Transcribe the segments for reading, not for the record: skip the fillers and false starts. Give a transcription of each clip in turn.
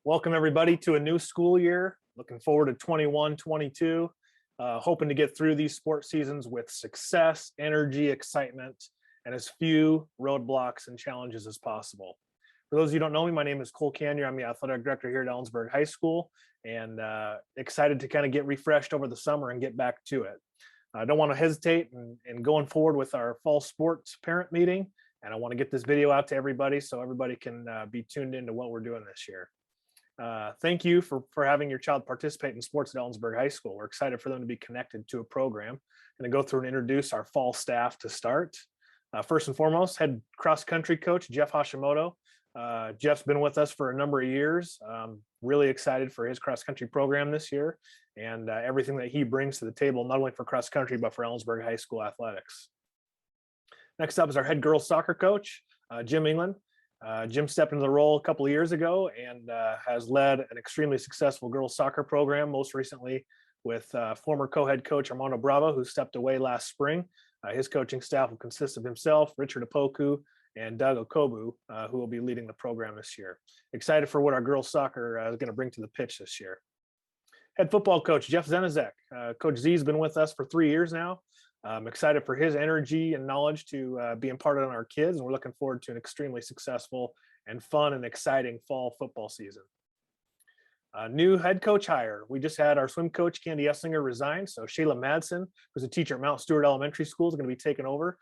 Welcome everybody to a new school year. Looking forward to 21-22. Hoping to get through these sports seasons with success, energy, excitement, and as few roadblocks and challenges as possible. For those of you who don't know me, my name is Cole Canyer. I'm the athletic director here at Ellensburg High School, and excited to kind of get refreshed over the summer and get back to it. I don't want to hesitate in going forward with our fall sports parent meeting, and I want to get this video out to everybody so everybody can be tuned into what we're doing this year. Thank you for having your child participate in sports at Ellensburg High School. We're excited for them to be connected to a program. I'm going to go through and introduce our fall staff to start. First and foremost, head cross country coach Jeff Hashimoto. Jeff's been with us for a number of years. Really excited for his cross country program this year and everything that he brings to the table, not only for cross country, but for Ellensburg High School athletics. Next up is our head girls soccer coach, Jim England. Jim stepped into the role a couple of years ago and has led an extremely successful girls soccer program, most recently with former co-head coach Armando Bravo, who stepped away last spring. His coaching staff will consist of himself, Richard Apoku, and Doug Okobu, who will be leading the program this year. Excited for what our girls soccer is going to bring to the pitch this year. Head football coach Jeff Zenizek. Coach Z has been with us for 3 years now. I'm excited for his energy and knowledge to be imparted on our kids, and we're looking forward to an extremely successful and fun and exciting fall football season. New head coach hire. We just had our swim coach, Candy Esslinger, resign, so Shayla Madsen, who's a teacher at Mount Stewart Elementary School, is going to be taking over.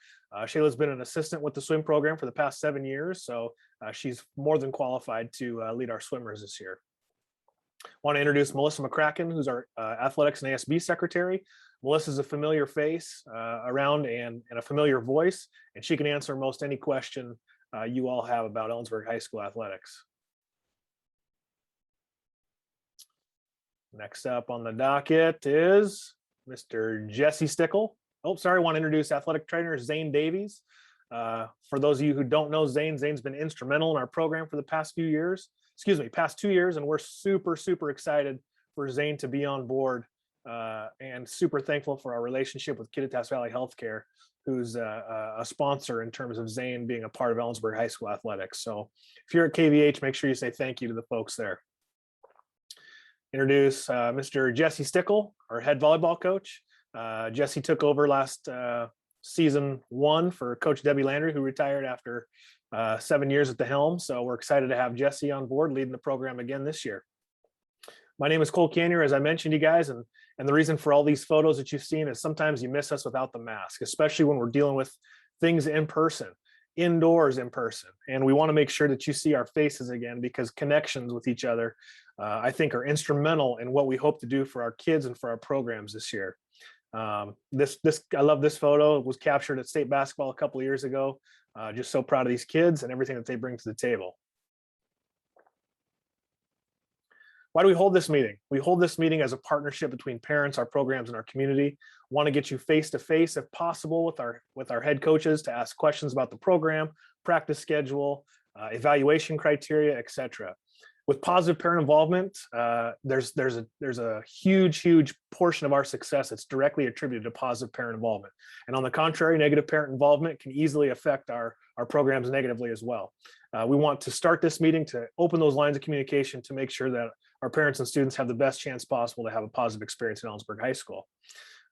Shayla's been an assistant with the swim program for the past 7 years, so she's more than qualified to lead our swimmers this year. Want to introduce Melissa McCracken, who's our athletics and ASB secretary. Melissa's a familiar face around and a familiar voice, and she can answer most any question you all have about Ellensburg High School athletics. Next up on the docket is Mr. Jesse Stickle. Oh, sorry, I want to introduce athletic trainer Zane Davies. For those of you who don't know Zane, Zane's been instrumental in our program for the past 2 years, and we're super excited for Zane to be on board. And super thankful for our relationship with Kittitas Valley Healthcare, who's a sponsor in terms of Zane being a part of Ellensburg High School athletics. So if you're at KVH, make sure you say thank you to the folks there. Introduce Mr. Jesse Stickle, our head volleyball coach. Jesse took over last season 1 for Coach Debbie Landry, who retired after 7 years at the helm. So we're excited to have Jesse on board leading the program again this year. My name is Cole Canyer, as I mentioned you guys, and the reason for all these photos that you've seen is sometimes you miss us without the mask, especially when we're dealing with things in person, indoors in person. And we want to make sure that you see our faces again, because connections with each other, I think, are instrumental in what we hope to do for our kids and for our programs this year. I love this photo. It was captured at state basketball a couple of years ago. Just so proud of these kids and everything that they bring to the table. Why do we hold this meeting? We hold this meeting as a partnership between parents, our programs, and our community. Want to get you face-to-face, if possible, with our head coaches to ask questions about the program, practice schedule, evaluation criteria, etc. With positive parent involvement, there's a huge portion of our success that's directly attributed to positive parent involvement. And on the contrary, negative parent involvement can easily affect our programs negatively as well. We want to start this meeting to open those lines of communication to make sure that our parents and students have the best chance possible to have a positive experience in Ellensburg High School.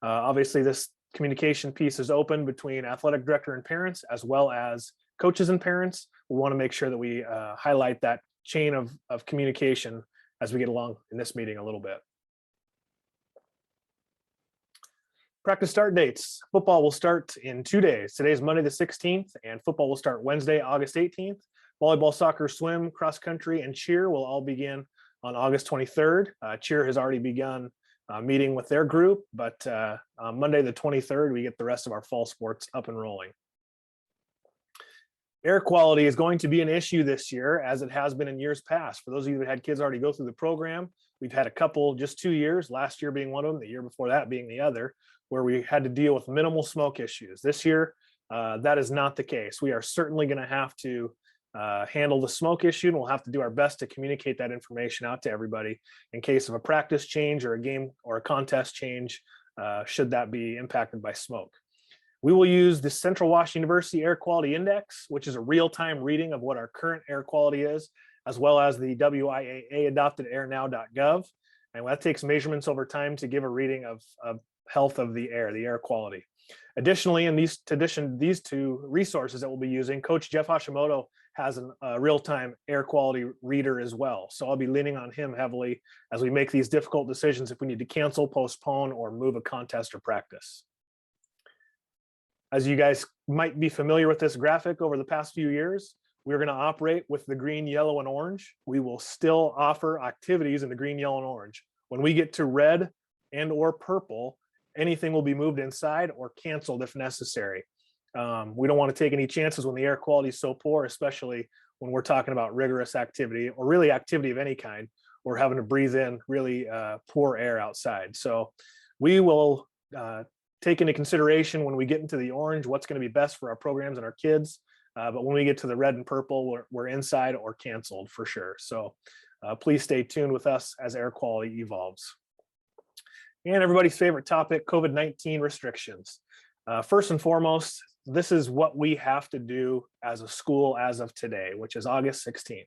Obviously, this communication piece is open between athletic director and parents, as well as coaches and parents. We want to make sure that we highlight that chain of communication as we get along in this meeting a little bit. Practice start dates. Football will start in 2 days. Today's Monday the 16th, and football will start Wednesday, August 18th. Volleyball, soccer, swim, cross country, and cheer will all begin on August 23rd. Cheer has already begun meeting with their group, but on Monday the 23rd, we get the rest of our fall sports up and rolling. Air quality is going to be an issue this year, as it has been in years past. For those of you that had kids already go through the program, we've had a couple, just 2 years, last year being one of them, the year before that being the other, where we had to deal with minimal smoke issues. This year, that is not the case. We are certainly going to have to handle the smoke issue, and we'll have to do our best to communicate that information out to everybody in case of a practice change or a game or a contest change, should that be impacted by smoke. We will use the Central Washington University Air Quality Index, which is a real-time reading of what our current air quality is. as well as the WIAA adopted airnow.gov. And that takes measurements over time to give a reading of health of the air quality. Additionally, in these two resources that we'll be using, Coach Jeff Hashimoto has a real-time air quality reader as well. So I'll be leaning on him heavily as we make these difficult decisions if we need to cancel, postpone, or move a contest or practice. As you guys might be familiar with this graphic over the past few years, we're going to operate with the green, yellow, and orange. We will still offer activities in the green, yellow, and orange. When we get to red and or purple, anything will be moved inside or canceled if necessary. We don't want to take any chances when the air quality is so poor, especially when we're talking about rigorous activity or really activity of any kind. We're having to breathe in really poor air outside. So we will take into consideration when we get into the orange, what's going to be best for our programs and our kids. But when we get to the red and purple, we're inside or canceled for sure. So please stay tuned with us as air quality evolves. And everybody's favorite topic, COVID-19 restrictions. First and foremost, this is what we have to do as a school as of today, which is August 16th.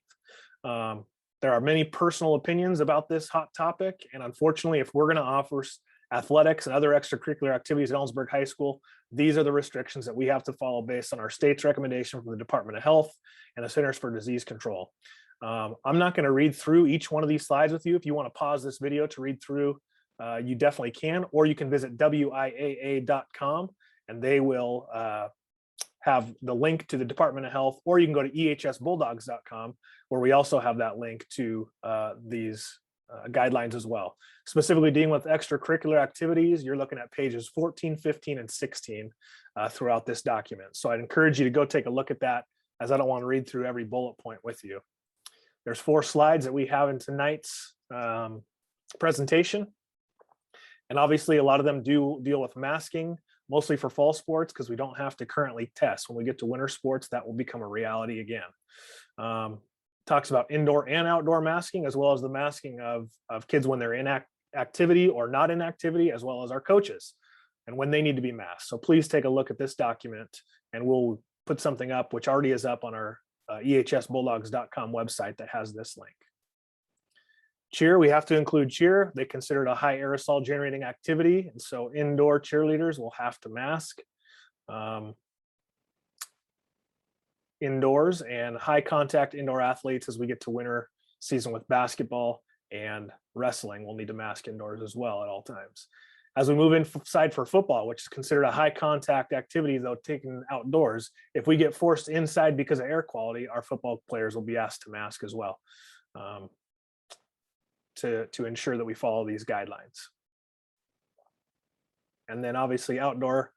There are many personal opinions about this hot topic. And unfortunately, if we're going to offer athletics and other extracurricular activities at Ellensburg High School, these are the restrictions that we have to follow based on our state's recommendation from the Department of Health and the Centers for Disease Control. I'm not going to read through each one of these slides with you. If you want to pause this video to read through, you definitely can, or you can visit WIAA.com and they will have the link to the Department of Health, or you can go to ehsbulldogs.com where we also have that link to these guidelines as well. Specifically dealing with extracurricular activities, you're looking at pages 14, 15, and 16 throughout this document. So I'd encourage you to go take a look at that, as I don't want to read through every bullet point with you. There's 4 slides that we have in tonight's presentation. And obviously a lot of them do deal with masking, mostly for fall sports, because we don't have to currently test. When we get to winter sports, that will become a reality again. Talks about indoor and outdoor masking, as well as the masking of kids when they're in activity or not in activity, as well as our coaches and when they need to be masked. So please take a look at this document, and we'll put something up, which already is up on our ehsbulldogs.com website that has this link. Cheer, we have to include cheer. They consider it a high aerosol generating activity, and so indoor cheerleaders will have to mask indoors, and high contact indoor athletes as we get to winter season with basketball and wrestling will need to mask indoors as well at all times. As we move inside for football, which is considered a high contact activity, though taken outdoors, if we get forced inside because of air quality, our football players will be asked to mask as well. To ensure that we follow these guidelines. And then obviously outdoor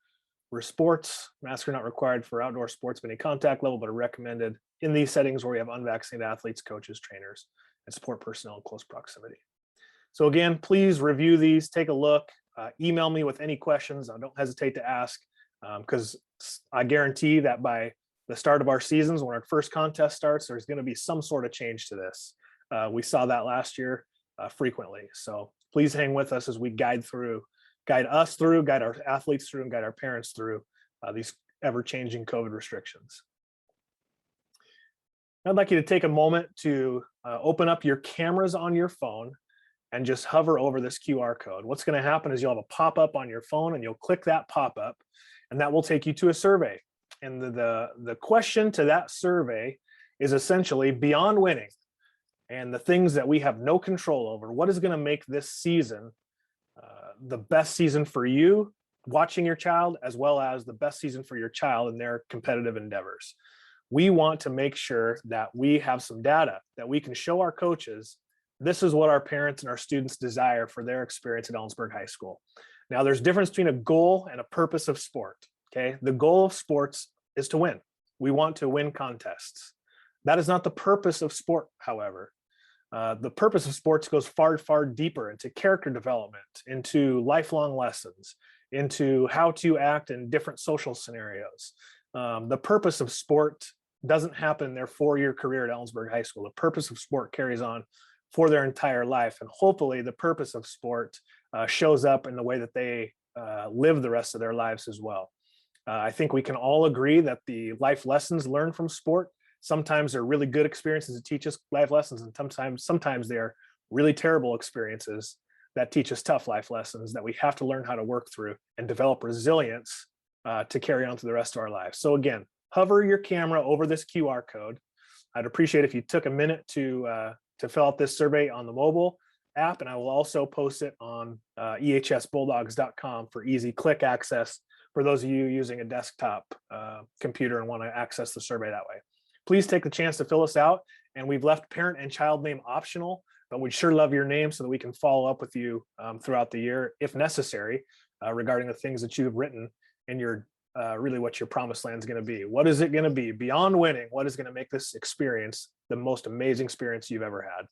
sports, masks are not required for outdoor sports of any contact level, but are recommended in these settings where we have unvaccinated athletes, coaches, trainers, and support personnel in close proximity. So again, please review these, take a look, email me with any questions. Don't hesitate to ask, because I guarantee that by the start of our seasons, when our first contest starts, there's going to be some sort of change to this. We saw that last year. Frequently. So please hang with us as we guide us through, guide our athletes through, and guide our parents through these ever-changing COVID restrictions. I'd like you to take a moment to open up your cameras on your phone and just hover over this QR code. What's going to happen is you'll have a pop-up on your phone, and you'll click that pop-up, and that will take you to a survey. And the question to that survey is essentially, beyond winning and the things that we have no control over, what is going to make this season the best season for you watching your child, as well as the best season for your child in their competitive endeavors? We want to make sure that we have some data that we can show our coaches. This is what our parents and our students desire for their experience at Ellensburg High School. Now, there's a difference between a goal and a purpose of sport. Okay, the goal of sports is to win. We want to win contests. That is not the purpose of sport, however. The purpose of sports goes far, far deeper into character development, into lifelong lessons, into how to act in different social scenarios. The purpose of sport doesn't happen in their 4-year career at Ellensburg High School. The purpose of sport carries on for their entire life. And hopefully the purpose of sport shows up in the way that they live the rest of their lives as well. I think we can all agree that the life lessons learned from sport Sometimes they're really good experiences that teach us life lessons, and sometimes they're really terrible experiences that teach us tough life lessons that we have to learn how to work through and develop resilience to carry on through the rest of our lives. So again, hover your camera over this QR code. I'd appreciate if you took a minute to fill out this survey on the mobile app, and I will also post it on ehsbulldogs.com for easy click access for those of you using a desktop computer and want to access the survey that way. Please take the chance to fill us out, and we've left parent and child name optional, but we'd sure love your name so that we can follow up with you throughout the year if necessary regarding the things that you've written in your really what your promised land is going to be. What is it going to be beyond winning? What is going to make this experience the most amazing experience you've ever had?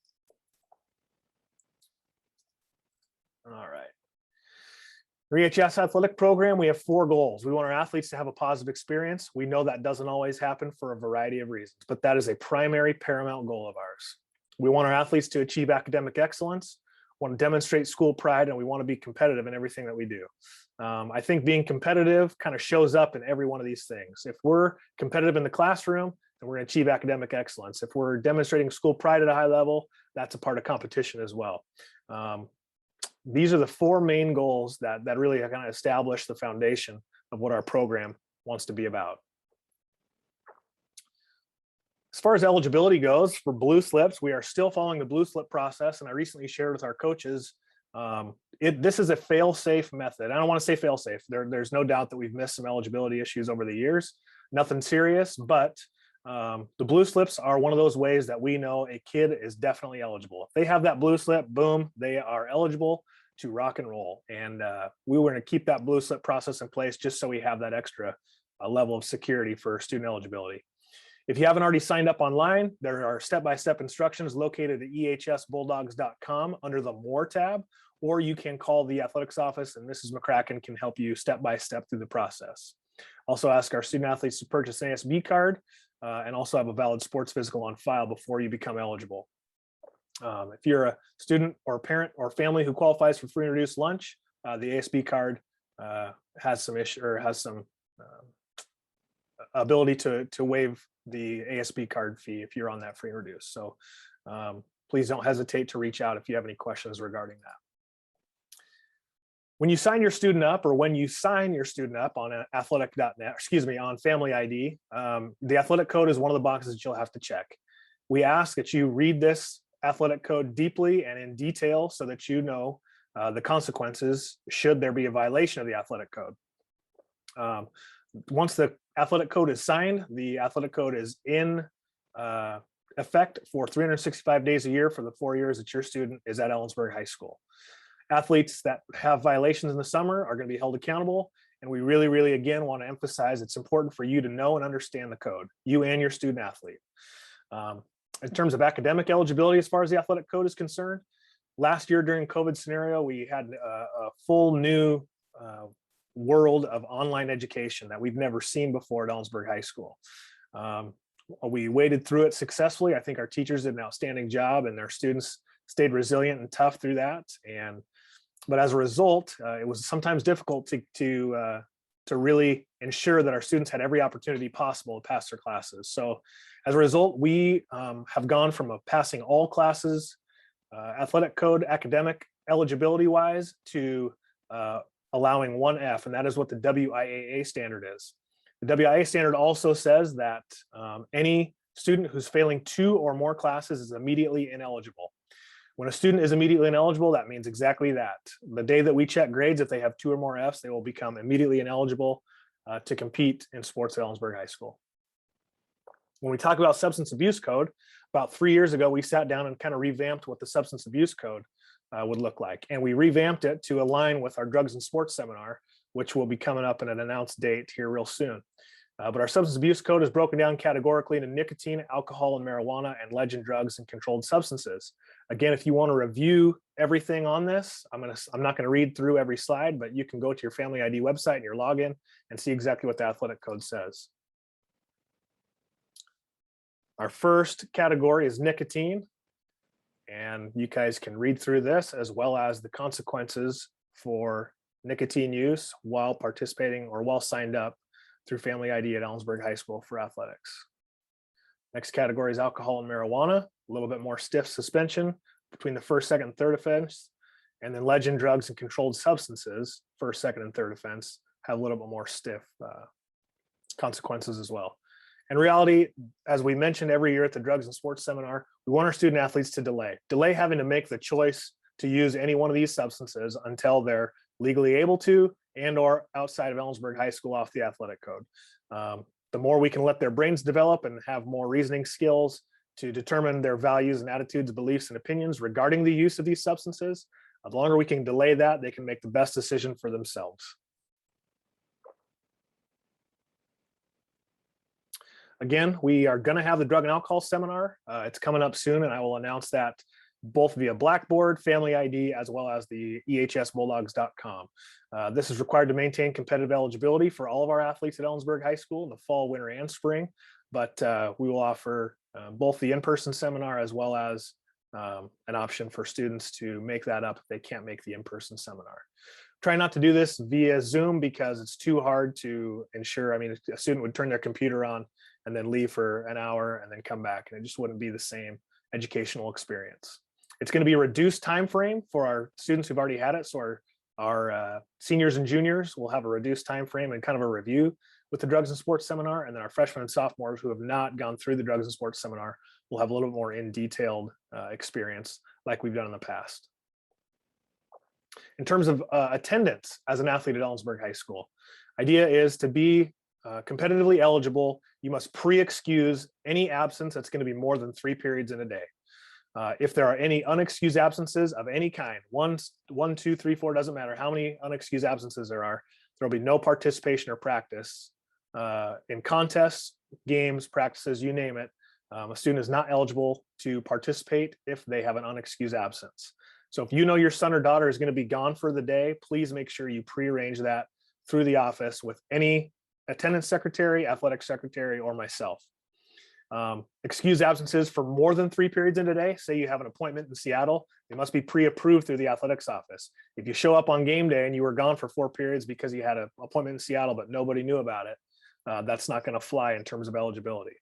All right. EHS athletic program, we have 4 goals. We want our athletes to have a positive experience. We know that doesn't always happen for a variety of reasons, but that is a primary paramount goal of ours. We want our athletes to achieve academic excellence, want to demonstrate school pride, and we want to be competitive in everything that we do. I think being competitive kind of shows up in every one of these things. If we're competitive in the classroom, then we're going to achieve academic excellence. If we're demonstrating school pride at a high level, that's a part of competition as well. These are the 4 main goals that really kind of establish the foundation of what our program wants to be about. As far as eligibility goes for blue slips, we are still following the blue slip process, and I recently shared with our coaches, this is a fail-safe method. I don't want to say fail-safe. There's no doubt that we've missed some eligibility issues over the years. Nothing serious, but the blue slips are one of those ways that we know a kid is definitely eligible. If they have that blue slip, boom, they are eligible to rock and roll. And we were going to keep that blue slip process in place just so we have that extra level of security for student eligibility. If you haven't already signed up online, there are step-by-step instructions located at ehsbulldogs.com under the More tab, or you can call the athletics office and Mrs. McCracken can help you step-by-step through the process. Also ask our student athletes to purchase an ASB card and also have a valid sports physical on file before you become eligible. If you're a student or parent or family who qualifies for free and reduced lunch, the ASB card has some ability to waive the ASB card fee if you're on that free and reduced. So please don't hesitate to reach out if you have any questions regarding that. When you sign your student up, or when you sign your student up on athletic.net, on Family ID, the athletic code is one of the boxes that you'll have to check. We ask that you read this athletic code deeply and in detail so that you know the consequences should there be a violation of the athletic code. Once the athletic code is signed, the athletic code is in effect for 365 days a year for the 4 years that your student is at Ellensburg High School. Athletes that have violations in the summer are going to be held accountable. And we really, really, again, want to emphasize it's important for you to know and understand the code, you and your student athlete. In terms of academic eligibility, as far as the athletic code is concerned, last year during COVID scenario, we had a full new world of online education that we've never seen before at Ellensburg High School. We waded through it successfully. I think our teachers did an outstanding job and their students stayed resilient and tough through that. But as a result, it was sometimes difficult to really ensure that our students had every opportunity possible to pass their classes. So as a result, we have gone from passing all classes, athletic code, academic eligibility wise, to allowing 1F, and that is what the WIAA standard is. The WIAA standard also says that any student who's failing 2 or more classes is immediately ineligible. When a student is immediately ineligible, that means exactly that. The day that we check grades, if they have 2 or more Fs, they will become immediately ineligible to compete in sports at Ellensburg High School. When we talk about substance abuse code, about 3 years ago, we sat down and kind of revamped what the substance abuse code would look like. And we revamped it to align with our drugs and sports seminar, which will be coming up in an announced date here real soon. But our substance abuse code is broken down categorically into nicotine, alcohol, and marijuana, and legend drugs and controlled substances. Again, if you want to review everything on this, I'm not going to read through every slide, but you can go to your Family ID website and your login and see exactly what the athletic code says. Our first category is nicotine, and you guys can read through this as well as the consequences for nicotine use while participating or while signed up through Family ID at Ellensburg High School for athletics. Next category is alcohol and marijuana, a little bit more stiff suspension between the first, second, and third offense. And then legend drugs and controlled substances, first, second, and third offense, have a little bit more stiff consequences as well. In reality, as we mentioned every year at the Drugs and Sports Seminar, we want our student athletes to delay having to make the choice to use any one of these substances until they're legally able to and or outside of Ellensburg High School off the athletic code. The more we can let their brains develop and have more reasoning skills to determine their values and attitudes, beliefs, and opinions regarding the use of these substances, the longer we can delay that, they can make the best decision for themselves. Again, we are going to have the drug and alcohol seminar. It's coming up soon, and I will announce that both via Blackboard, Family ID, as well as the ehsbulldogs.com. This is required to maintain competitive eligibility for all of our athletes at Ellensburg High School in the fall, winter, and spring. But we will offer both the in-person seminar as well as an option for students to make that up if they can't make the in-person seminar. Try not to do this via Zoom because it's too hard to ensure. I mean, a student would turn their computer on and then leave for an hour and then come back, and it just wouldn't be the same educational experience. It's going to be a reduced time frame for our students who've already had it. So our seniors and juniors will have a reduced time frame and kind of a review with the Drugs and Sports Seminar. And then our freshmen and sophomores who have not gone through the Drugs and Sports Seminar will have a little bit more in detailed experience like we've done in the past. In terms of attendance as an athlete at Ellensburg High School, idea is to be competitively eligible, you must pre-excuse any absence that's going to be more than 3 periods in a day. If there are any unexcused absences of any kind, one, 2, 3, 4, doesn't matter how many unexcused absences there are, there'll be no participation or practice in contests, games, practices, you name it. A student is not eligible to participate if they have an unexcused absence. So if you know your son or daughter is going to be gone for the day, please make sure you pre-arrange that through the office with any attendance secretary, athletic secretary, or myself. Excused absences for more than 3 periods in a day. Say you have an appointment in Seattle, it must be pre-approved through the athletics office. If you show up on game day and you were gone for 4 periods because you had an appointment in Seattle, but nobody knew about it, that's not going to fly in terms of eligibility.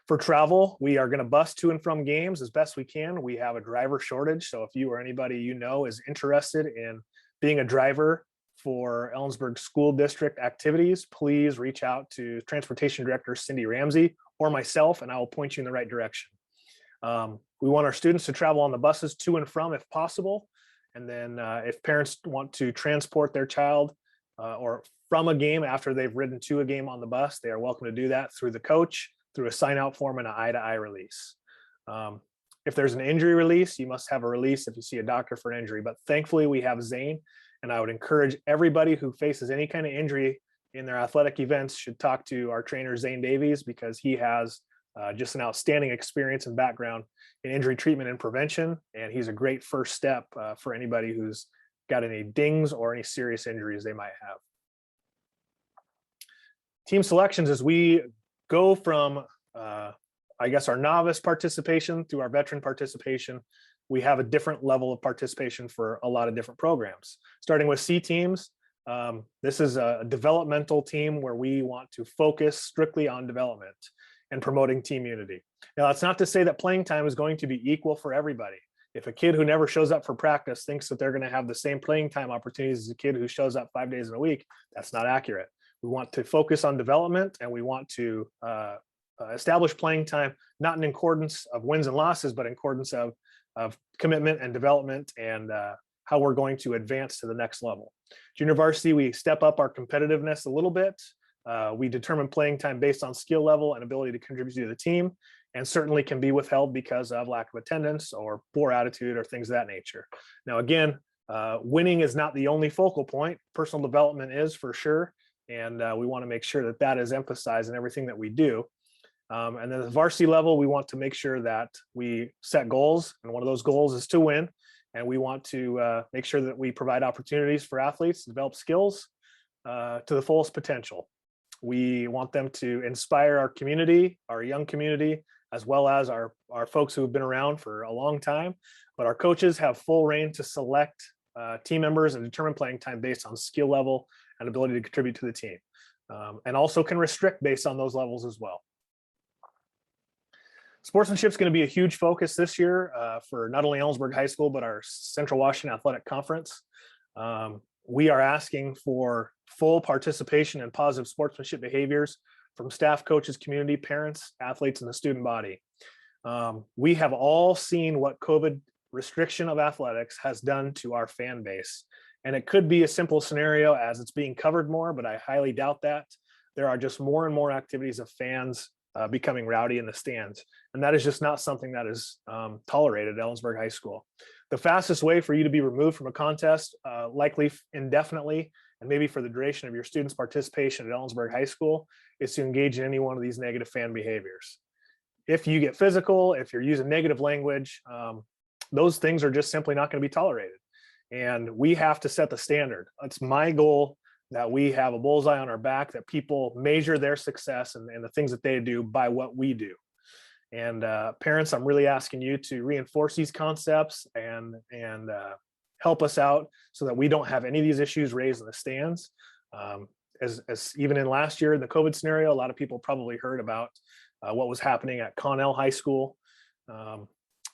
For travel, we are going to bus to and from games as best we can. We have a driver shortage. So if you or anybody you know is interested in being a driver for Ellensburg School District activities, please reach out to Transportation Director Cindy Ramsey or myself, and I will point you in the right direction. We want our students to travel on the buses to and from if possible. And then if parents want to transport their child or from a game after they've ridden to a game on the bus, they are welcome to do that through the coach, through a sign-out form and an eye-to-eye release. If there's an injury release, you must have a release if you see a doctor for an injury. But thankfully, we have Zane, and I would encourage everybody who faces any kind of injury in their athletic events should talk to our trainer, Zane Davies, because he has just an outstanding experience and background in injury treatment and prevention. And he's a great first step for anybody who's got any dings or any serious injuries they might have. Team selections, as we go from, I guess, our novice participation through our veteran participation, we have a different level of participation for a lot of different programs. Starting with C teams, this is a developmental team where we want to focus strictly on development and promoting team unity. Now, that's not to say that playing time is going to be equal for everybody. If a kid who never shows up for practice thinks that they're going to have the same playing time opportunities as a kid who shows up 5 days in a week, that's not accurate. We want to focus on development, and we want to establish playing time, not in accordance of wins and losses, but in accordance of commitment and development and how we're going to advance to the next level. Junior varsity, we step up our competitiveness a little bit. We determine playing time based on skill level and ability to contribute to the team, and certainly can be withheld because of lack of attendance or poor attitude or things of that nature. Now, again, winning is not the only focal point. Personal development is for sure. And we want to make sure that that is emphasized in everything that we do. And then at the varsity level, we want to make sure that we set goals. And one of those goals is to win. And we want to make sure that we provide opportunities for athletes to develop skills to the fullest potential. We want them to inspire our community, our young community, as well as our folks who have been around for a long time. But our coaches have full reign to select team members and determine playing time based on skill level and ability to contribute to the team, and also can restrict based on those levels as well. Sportsmanship is going to be a huge focus this year for not only Ellensburg High School, but our Central Washington Athletic Conference. We are asking for full participation in positive sportsmanship behaviors from staff, coaches, community, parents, athletes, and the student body. We have all seen what COVID restriction of athletics has done to our fan base. And it could be a simple scenario as it's being covered more, but I highly doubt that. There are just more and more activities of fans becoming rowdy in the stands. And that is just not something that is tolerated at Ellensburg High School. The fastest way for you to be removed from a contest, likely indefinitely, and maybe for the duration of your students' participation at Ellensburg High School, is to engage in any one of these negative fan behaviors. If you get physical, if you're using negative language, those things are just simply not going to be tolerated. And we have to set the standard. It's my goal that we have a bullseye on our back, that people measure their success and the things that they do by what we do. And parents, I'm really asking you to reinforce these concepts and help us out so that we don't have any of these issues raised in the stands. As even in last year, in the COVID scenario, a lot of people probably heard about what was happening at Connell High School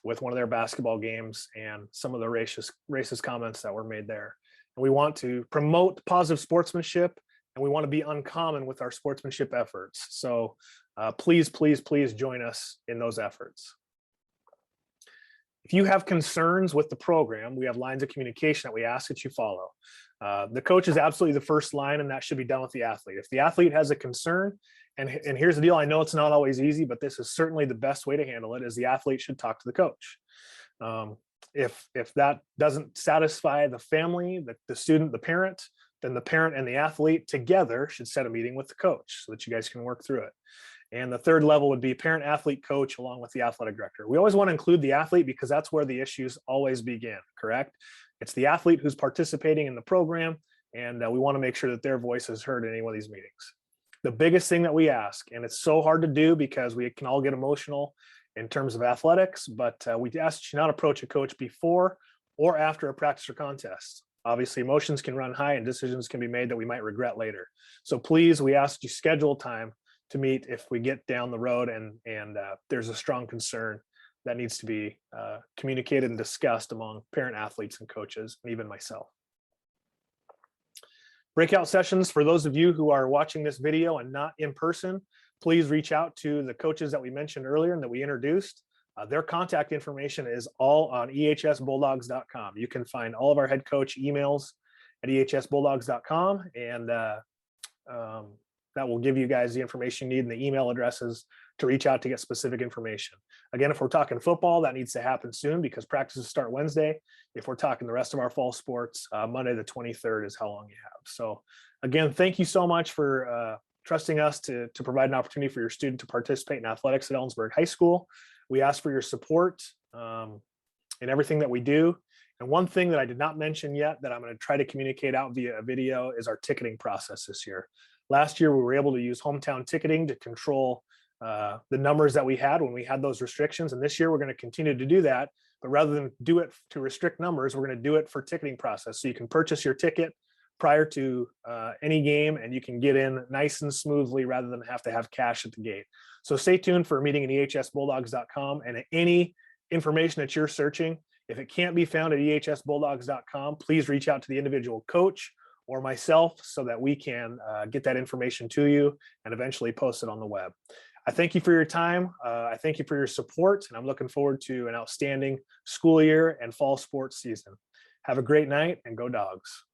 with one of their basketball games and some of the racist comments that were made there. And we want to promote positive sportsmanship, and we want to be uncommon with our sportsmanship efforts. So please, please, please join us in those efforts. If you have concerns with the program, we have lines of communication that we ask that you follow. The coach is absolutely the first line, and that should be done with the athlete. If the athlete has a concern, and here's the deal, I know it's not always easy, but this is certainly the best way to handle it, is the athlete should talk to the coach. If that doesn't satisfy the family, the student, the parent, then the parent and the athlete together should set a meeting with the coach so that you guys can work through it. And the third level would be parent, athlete, coach, along with the athletic director. We always want to include the athlete because that's where the issues always begin, correct? It's the athlete who's participating in the program, and we want to make sure that their voice is heard in any one of these meetings. The biggest thing that we ask, and it's so hard to do because we can all get emotional in terms of athletics, but we ask that you not approach a coach before or after a practice or contest. Obviously, emotions can run high and decisions can be made that we might regret later. So please, we ask you schedule time to meet if we get down the road and there's a strong concern that needs to be communicated and discussed among parent, athletes, and coaches, and even myself. Breakout sessions, for those of you who are watching this video and not in person, please reach out to the coaches that we mentioned earlier and that we introduced. Their contact information is all on ehsbulldogs.com. You can find all of our head coach emails at ehsbulldogs.com, and that will give you guys the information you need and the email addresses to reach out to get specific information. Again, if we're talking football, that needs to happen soon because practices start Wednesday. If we're talking the rest of our fall sports, Monday the 23rd is how long you have. So again, thank you so much for trusting us to provide an opportunity for your student to participate in athletics at Ellensburg High School. We ask for your support in everything that we do. And one thing that I did not mention yet that I'm going to try to communicate out via a video is our ticketing process this year. Last year, we were able to use hometown ticketing to control the numbers that we had when we had those restrictions. And this year, we're going to continue to do that. But rather than do it to restrict numbers, we're going to do it for ticketing process. So you can purchase your ticket prior to any game, and you can get in nice and smoothly rather than have to have cash at the gate. So stay tuned for a meeting at ehsbulldogs.com, and any information that you're searching, if it can't be found at ehsbulldogs.com, please reach out to the individual coach or myself so that we can get that information to you and eventually post it on the web. I thank you for your time. I thank you for your support, and I'm looking forward to an outstanding school year and fall sports season. Have a great night, and go Dogs.